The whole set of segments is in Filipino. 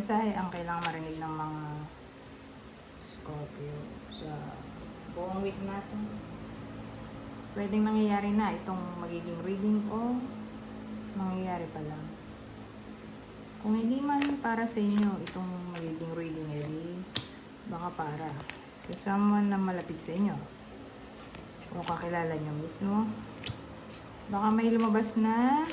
mensahe ang kailangang marinig ng mga Scorpio sa buong week natin. Pwedeng nangyayari na itong magiging reading o mangyayari pa lang. Kung hindi man para sa inyo itong magiging reading, edi baka para sa someone na malapit sa inyo o kakilala nyo mismo. Baka may lumabas na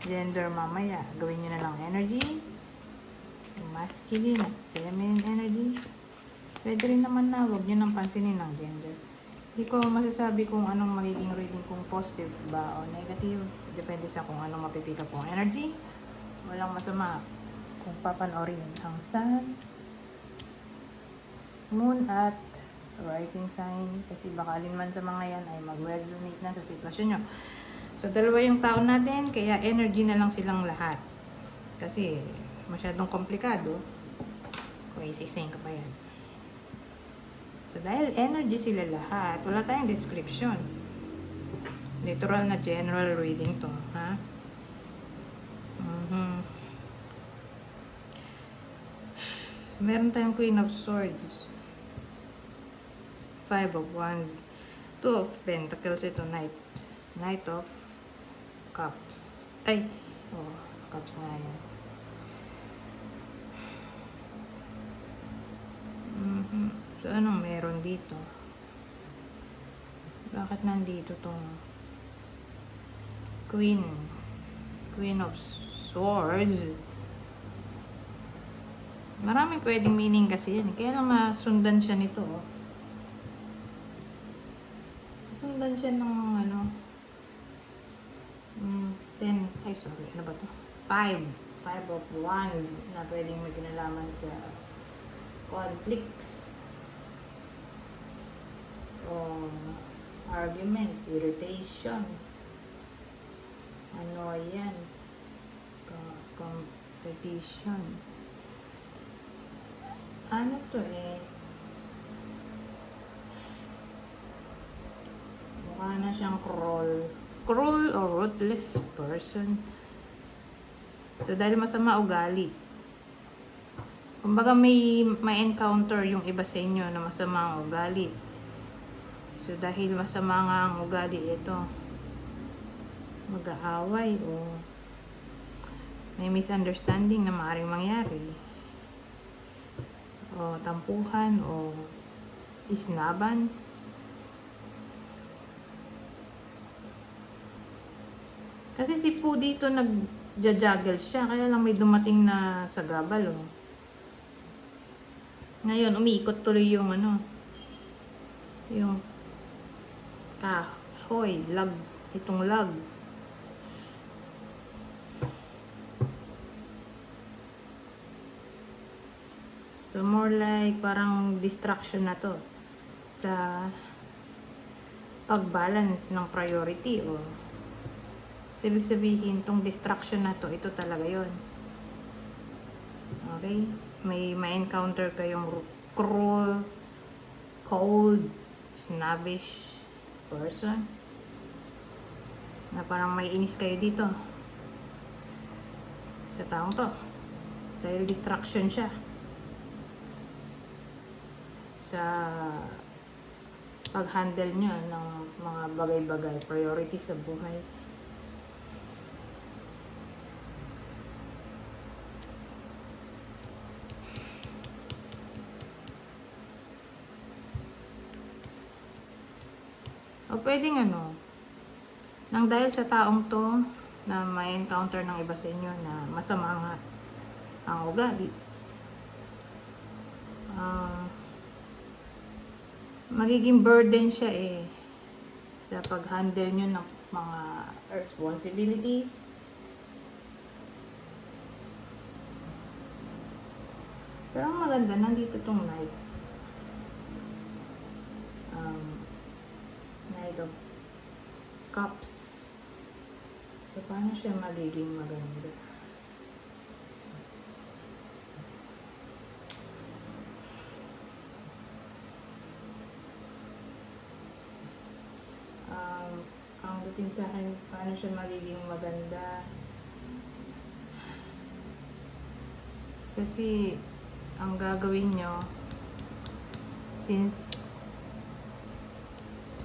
gender mamaya. Gawin nyo na lang energy, masculine at feminine energy. Pwede rin naman na huwag nyo nang pansinin ng gender. Hindi ko masasabi kung anong magiging reading, kung positive ba o negative. Depende sa kung anong mapipika po ang energy. Walang masama kung papanoorin ang sun, moon at rising sign. Kasi baka alinman sa mga yan ay mag-resonate na sa sitwasyon nyo. So, dalawa yung taon natin, kaya energy na lang silang lahat. Kasi masyadong komplikado kung isa-isayin ka pa yan. So, dahil energy sila lahat, wala tayong description. Literal na general reading to, ha? So, meron tayong Queen of Swords, Five of Wands, Two of Pentacles, ito Knight of Cups. Ay, Cups nga yan. So, anong meron dito? Bakit nandito tong Queen of Swords? Maraming pwedeng meaning kasi yan. Kaya lang masundan siya nito. Sundan siya ng 5 of Wands na pwedeng may kinalaman sa conflicts o arguments, irritation, annoyance, competition. Ano to mukha na siyang cruel or ruthless person. So, dahil masama ugali. Kumbaga may encounter yung iba sa inyo na masama ang ugali. So, dahil masama nga ang ugali, ito, mag-aaway o may misunderstanding na maaaring mangyari. O tampuhan o isnaban. Kasi si Pooh dito nag-juggle siya, kaya lang may dumating na sa gabal. Ngayon, umiikot tuloy yung yung kahoy, itong lag. So, more like parang distraction na to sa pag-balance ng priority o so, ibig sabihin, tong distraction na to, ito talaga yon. Okay? May ma-encounter kayong cruel, cold, snobbish person na parang may inis kayo dito sa taong to dahil distraction siya sa pag-handle niya ng mga bagay-bagay, priorities sa buhay. O pwedeng nang dahil sa taong to na may encounter ng iba sa inyo na masama ang ugali, magiging burden siya sa pag-handle nyo ng mga responsibilities. Pero ang maganda, nandito tong Knight of Cups. So, paano siya magiging maganda? Ang dating sa akin, paano siya magiging maganda? Kasi, ang gagawin nyo, since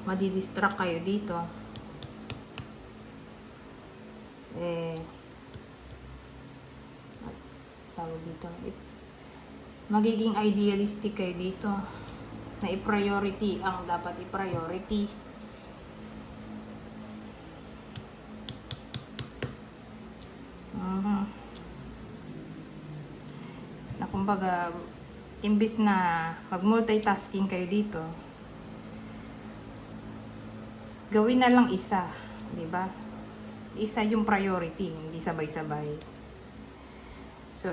madidistract kayo dito, tawag dito, magiging idealistic kayo dito, na i-priority ang dapat i-priority. Na kumbaga, imbis na mag-multitasking kayo dito, gawin na lang isa, di ba? Isa yung priority, hindi sabay-sabay. So,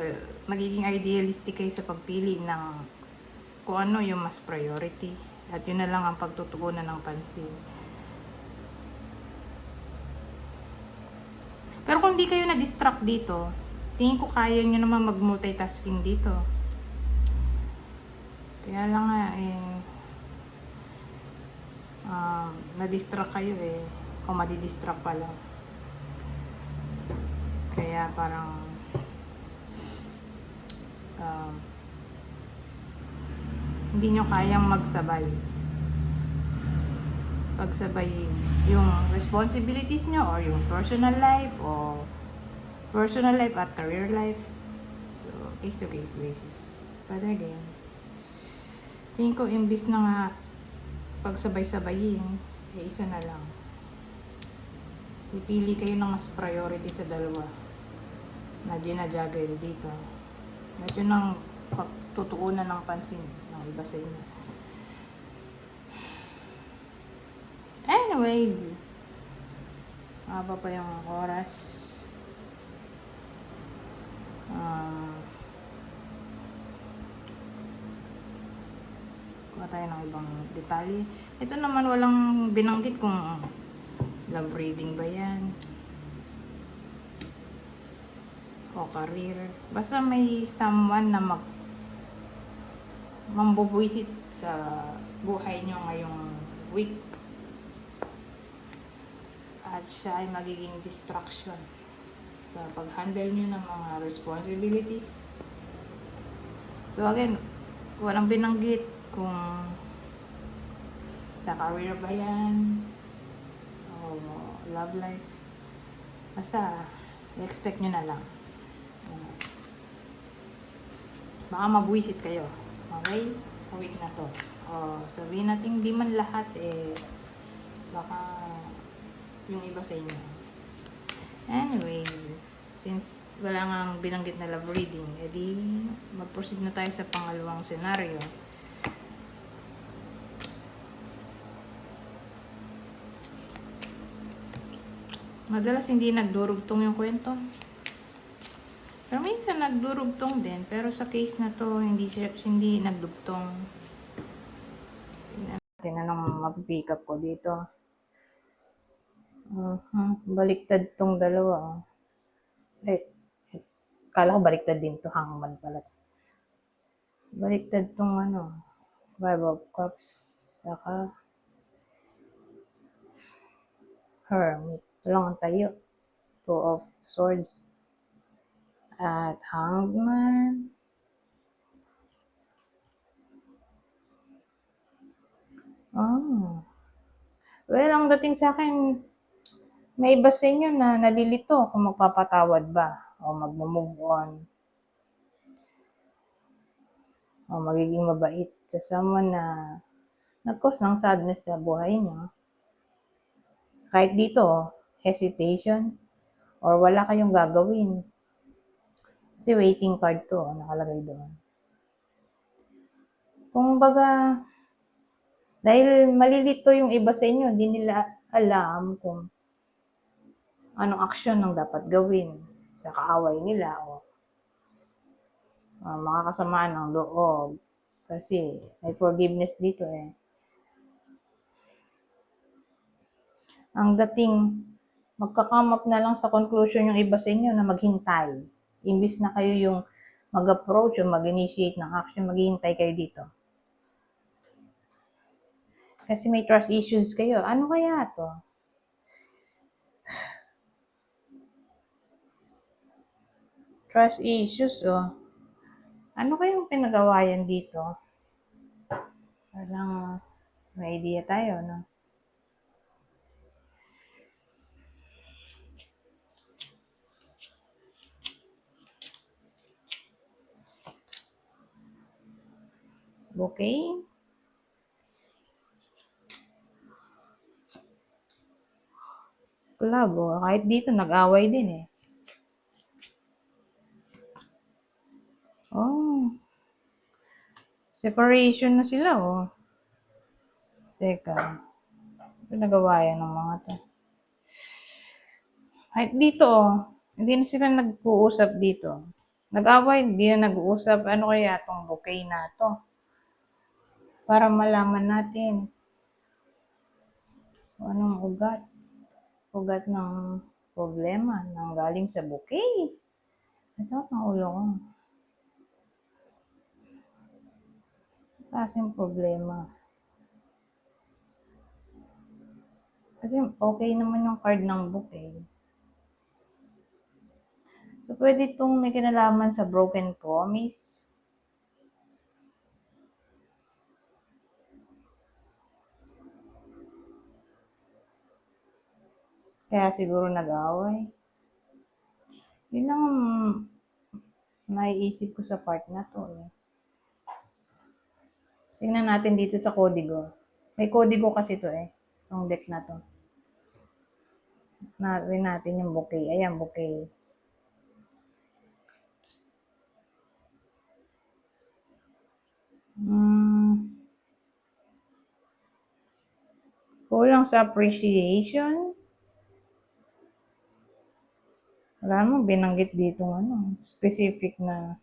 magiging idealistic kayo sa pagpili ng kung ano yung mas priority. At yun na lang ang pagtutuunan ng pansin. Pero kung di kayo na-distract dito, tingin ko kaya nyo naman mag-multitasking dito. Kaya lang nga, na-distract kayo o madidistract pala. Kaya parang hindi nyo kayang pagsabayin yung responsibilities nyo or yung personal life at career life. So, case to case basis. But again, tingin ko imbis na nga pagsabay-sabayin, isa na lang. Pipili kayo ng mas priority sa dalawa na ginajagay dito. At yun ang pagtutuunan ng pansin ng iba sa inyo. Anyways, haba pa yung oras. Kuha tayo ng ibang detalye. Ito naman walang binanggit kung love reading ba yan o career. Basta may someone na mambubuisit sa buhay nyo ngayong week. At siya ay magiging distraction sa pag-handle nyo ng mga responsibilities. So again, walang binanggit kung sa career ba yan o love life. Basta i-expect nyo na lang. Baka magwisit kayo, okay? Sa week na to. O sabihin natin di man lahat baka yung iba sa inyo. Anyways, since wala nga binanggit na love reading, edi mag-proceed na tayo sa pangalawang senaryo. Madalas hindi nagdurugtong yung kwento. Pero minsan nagdurugtong din, pero sa case na to hindi nagdugtong. Tingnan natin anong mapipick up ko dito. Baliktad tong dalawa. Kala ko baliktad din to, hangman pala. Baliktad tong Five of Cups, saka Hermit. Ito lang ang tayo. Two of Swords. At Hangman. Well, ang dating sa akin, may iba sa inyo na nalilito kung magpapatawad ba o mag-move on o magiging mabait sa someone na nag-cause ng sadness sa buhay niyo. Kahit dito, hesitation or wala kayong gagawin. Kasi waiting card to, nakalagay doon. Kung baga, dahil malilito yung iba sa inyo, hindi nila alam kung anong aksyon ang dapat gawin sa kaaway nila o mga kasamaan ng loob. Kasi may forgiveness dito Ang dating, magka-come up na lang sa conclusion yung iba sa inyo na maghintay. Imbis na kayo yung mag-approach o mag-initiate ng action, maghihintay kayo dito. Kasi may trust issues kayo. Ano kaya to? Trust issues, Ano kayong pinag-awayan dito? Parang may idea tayo, no? Okay? Labo, kahit dito nag-away din eh. Oh, separation na sila oh. Teka, ito nagawayan ng mga to. Kahit dito oh, hindi na sila nag-uusap dito. Nag-away, hindi na nag-uusap. Ano kaya tong bouquet na to? Para malaman natin kung anong ugat. Ugat ng problema nang galing sa bouquet. Ang sakit ng ulo ko. Klaseng problema. Kasi okay naman yung card ng bouquet. So, pwede itong may kinalaman sa broken promise. Kaya siguro nag-away. Yun lang ang naiisip ko sa part na to eh. Tingnan natin dito sa kodigo. May kodigo kasi to eh. Itong deck na to. Natin natin yung bouquet. Ayan, bouquet. Kulang sa appreciation. Wala mo, binanggit dito ano, specific na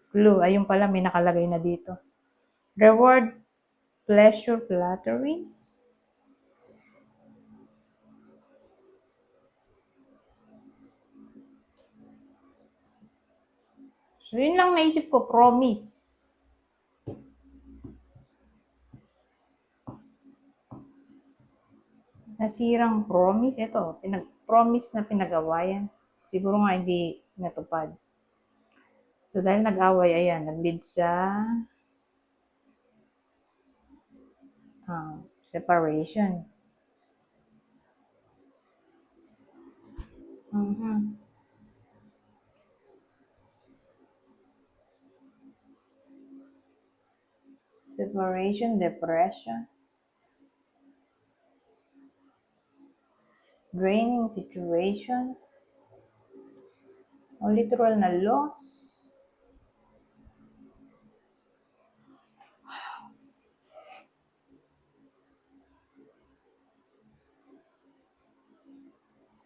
clue. Ayun pala, may nakalagay na dito. Reward, pleasure, flattery. So, yun lang naisip ko, promise. Nasirang promise. Ito, promise na pinag-awayan. Siguro nga hindi natupad. So, dahil nag-away, ayan, nag-lead sa separation. Separation, depression, draining situation, o literal na loss.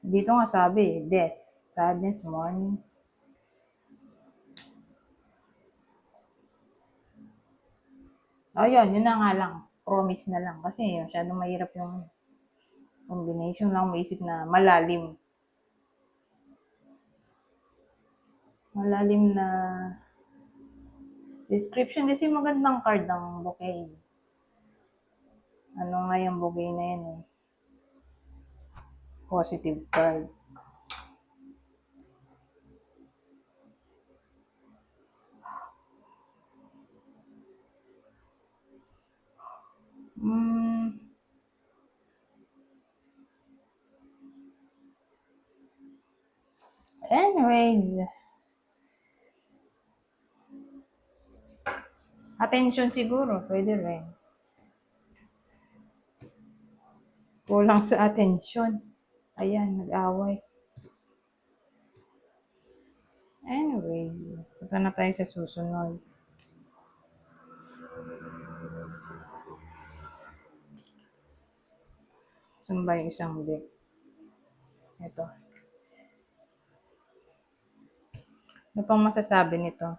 Dito nga sabi, death, sadness, mourning. Ayun, yun na nga lang. Promise na lang. Kasi masyadong mahirap yung combination lang maisip na malalim. Malalim na description. Kasi magandang card ng bouquet. Ano nga yung bouquet na yan eh. Positive card. Anyways, attention siguro, pwede rin. Kulang sa attention. Ayan, nag-away. Anyways, punta na tayo sa susunod. Saan ba yung isang deck? Ito. Ano pang masasabi nito?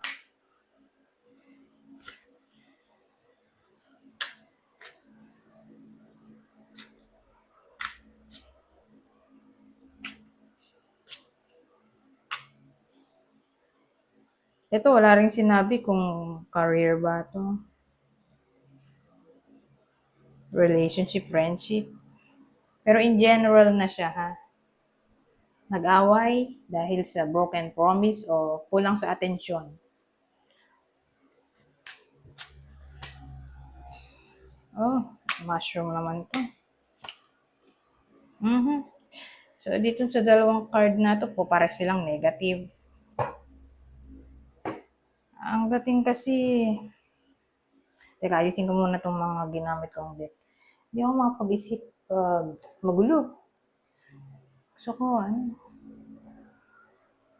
Ito, wala rin sinabi kung career ba to. Relationship, friendship. Pero in general na siya, ha? nag-away dahil sa broken promise o kulang sa atensyon. Oh, mushroom naman to. So, dito sa dalawang card na to po, para silang negative. Ang dating kasi, teka, ayusin ko muna itong mga ginamit kong deck. Hindi ako makapag-isip magulo. Gusto ko,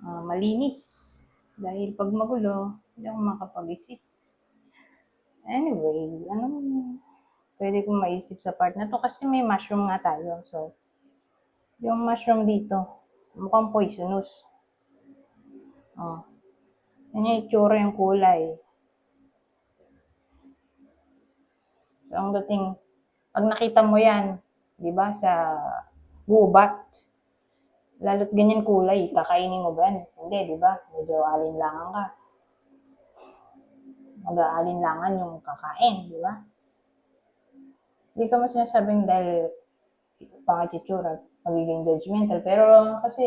malinis. Dahil pag magulo, hindi ako makapag-isip. Anyways, pwede kong maisip sa part na to kasi may mushroom nga tayo. So, yung mushroom dito, mukhang poisonous. Oh. Yan yung itsura, yung kulay. So, ang dating, pag nakita mo yan, di ba, sa gubat, lalo't ganyan kulay, kakainin mo ba yan? Hindi, di ba? Medyo alinlangan ka. Mag-aalinlangan yung kakain, di ba? Hindi ka mas sinasabing dahil pangit itsura, magiging judgmental. Pero kasi,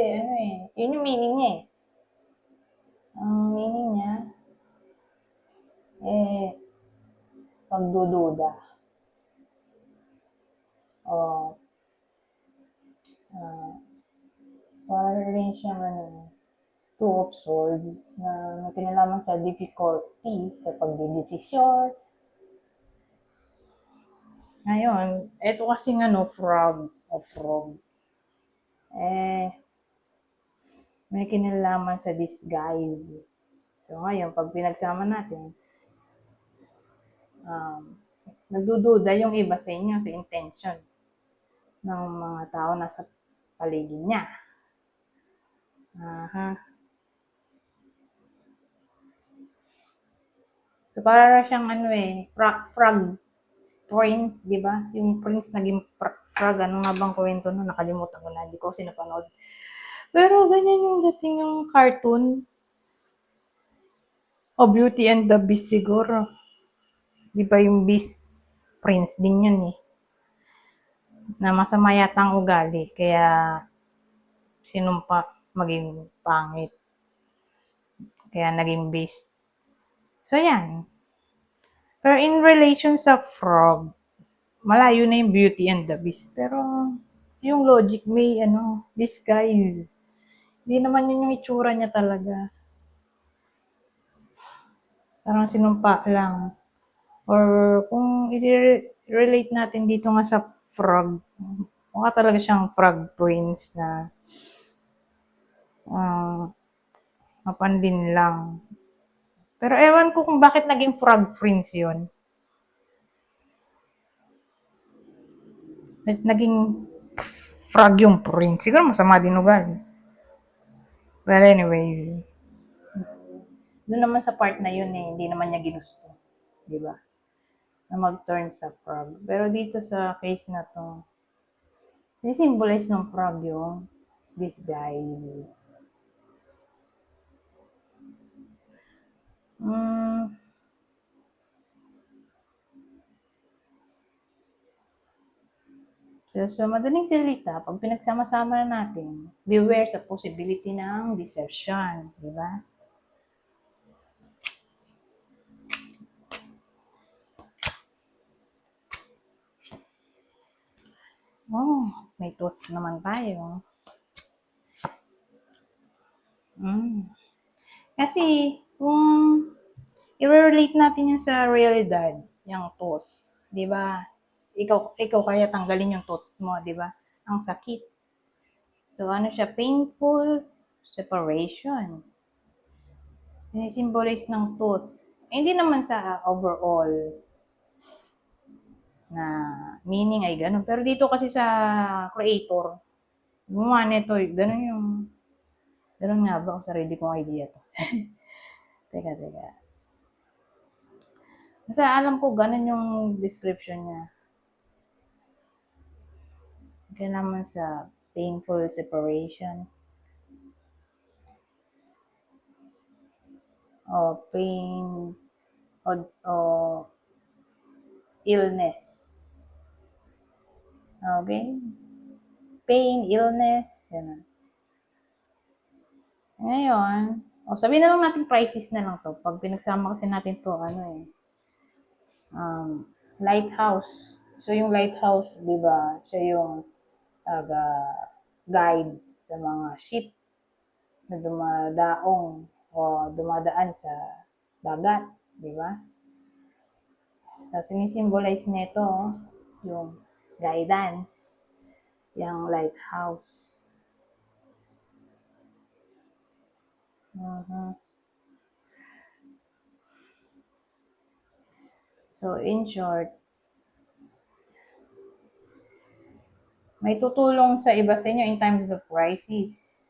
yun yung meaning niya eh. Ang meaning niya, pagdududa. O, para rin siyang Two of Swords na may kinalaman sa difficulty sa pagdidesisyon. Ngayon, eto kasing frog. May kinalaman sa disguise. So ngayon, pag pinagsama natin, nagdududa yung iba sa inyo sa intention ng mga tao na sa paligid niya. So para siyang frog prince, di ba? Yung prince naging frog, ano nga bang kwento nun? Nakalimutan ko na, hindi ko sinapanood. Pero ganyan yung dating yung cartoon. O Beauty and the Beast siguro. Di ba yung Beast Prince din yun eh. Na masama yata ang ugali, kaya sinumpa maging pangit. Kaya naging beast. So yan. Pero in relation sa frog, malayo na yung Beauty and the Beast. Pero yung logic may disguise. Hindi naman yun yung itsura niya talaga. Parang sinumpa lang. Or kung i-relate natin dito nga sa frog, mukha talaga siyang frog prince na mapandin lang. Pero ewan ko kung bakit naging frog prince yun. Naging frog yung prince. Siguro masama din ugali. Well, anyways, doon naman sa part na yun hindi naman niya ginusto. Diba? Na mag-turn sa frog. Pero dito sa case na to, sinisymbolize ng frog yung disguise. So, madaling salita, pag pinagsama-sama natin, beware sa possibility ng deception. Diba? Oh, may toast naman tayo. Kasi, kung i-relate natin yan sa realidad, yung toast, di ba? Ikaw kaya tanggalin yung tooth mo, di ba? Ang sakit. So, siya? Painful separation. Sinisimbolize ng tooth. Hindi naman sa overall na meaning ay ganun. Pero dito kasi sa creator, gumawa nito, ganun nga ba ang sarili kong idea to? Teka. Kasi alam ko, ganun yung description niya. Kaya naman sa painful separation. O pain, o illness. Okay? Pain, illness, ganun. Ngayon, sabihin na lang natin crisis na lang to. Pag pinagsama kasi natin to, lighthouse. So, yung lighthouse, di ba, siya yung guide sa mga ship na dumadaong o dumadaan sa dagat, di ba? So, sinisimbolize nito yung guidance, yung lighthouse. So, in short, may tutulong sa iba sa inyo in times of crisis.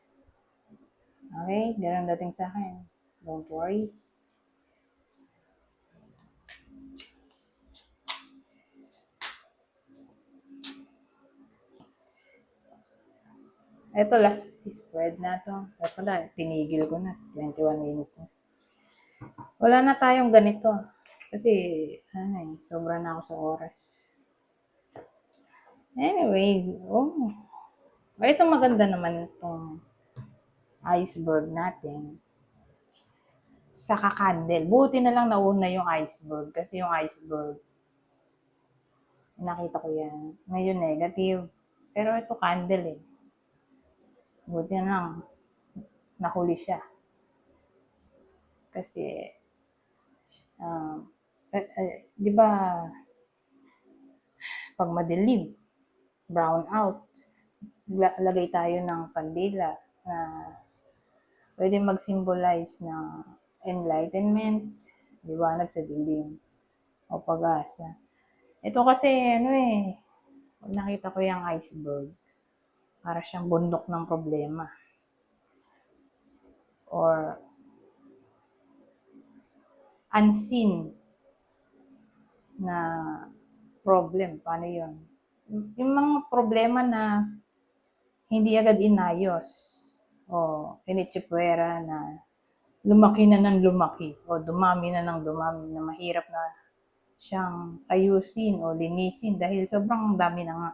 Okay? Ganun dating sa akin. Don't worry. Ito, last spread na to. Ito na, tinigil ko na. 21 minutes na. Wala na tayong ganito. Kasi, sobra na ako sa oras. Anyways, ito maganda naman itong iceberg natin. Saka candle. Buti na lang nauna yung iceberg. Kasi yung iceberg, nakita ko yan. Ngayon negative. Pero ito candle eh. Buti na lang, nahuli siya. Kasi, di ba, pag madilim, brown out, lagay tayo ng kandila na pwede mag-symbolize ng enlightenment, liwanag sa dilim, o pag-asa. Ito kasi, pag nakita ko yung iceberg, para siyang bundok ng problema. Or unseen na problem. Paano yun? Yung mga problema na hindi agad inayos o initsipwera na lumaki na ng lumaki o dumami na ng dumami na mahirap na siyang ayusin o linisin dahil sobrang dami na nga.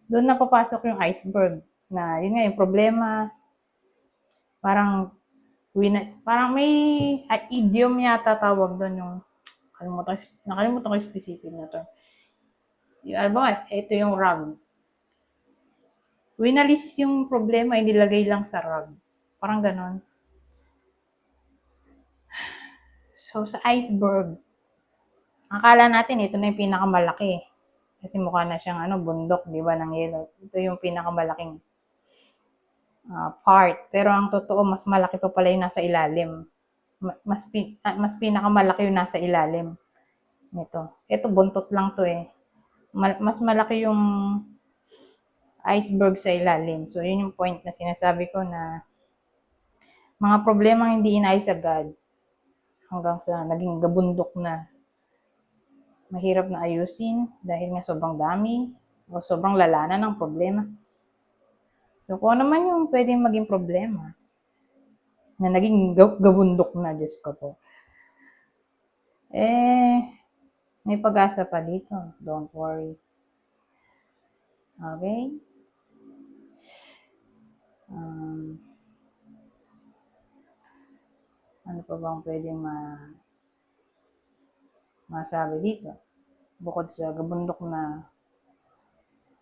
Doon na papasok yung iceberg na yun nga yung problema. Parang may idiom yata tawag doon yung nakalimutan ko yung specific na to. Ito yung rug. Winalis yung problema, inilagay lang sa rug. Parang ganon. So, sa iceberg, akala natin ito na yung pinakamalaki. Kasi mukha na siyang bundok, di ba, ng yelo. Ito yung pinakamalaking part. Pero ang totoo, mas malaki pa pala yung nasa ilalim. Mas pinakamalaki yung nasa ilalim nito. Ito, buntot lang to eh. Mas malaki yung iceberg sa ilalim. So, yun yung point na sinasabi ko na mga problema hindi inayos agad hanggang sa naging gabundok na. Mahirap na ayusin dahil nga sobrang dami o sobrang lala na ng problema. So, kung ano naman yung pwedeng maging problema na naging gabundok na, Diyos ko po, may pag-asa pa dito. Don't worry. Okay? Ano pa bang pwedeng masabi dito? Bukod sa gabundok na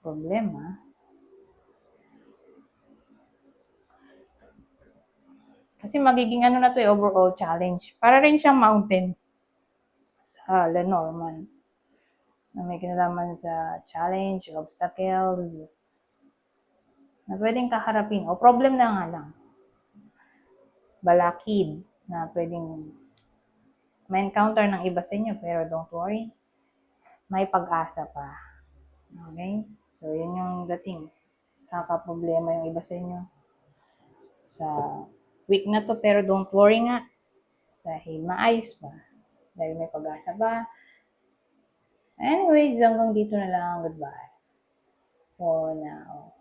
problema, kasi magiging na to overall challenge. Para rin siyang mountain sa Lenormand na may kinalaman sa challenge, obstacles, na pwedeng kaharapin. O problem na nga lang. Balakid na pwedeng ma-encounter ng iba sa inyo. Pero don't worry, may pag-asa pa. Okay? So, yun yung dating. Kakaproblema yung iba sa inyo sa week na to. Pero don't worry nga. Dahil maayos pa. Dahil may pag-asa pa. Anyways, hanggang dito na lang. Goodbye. For now.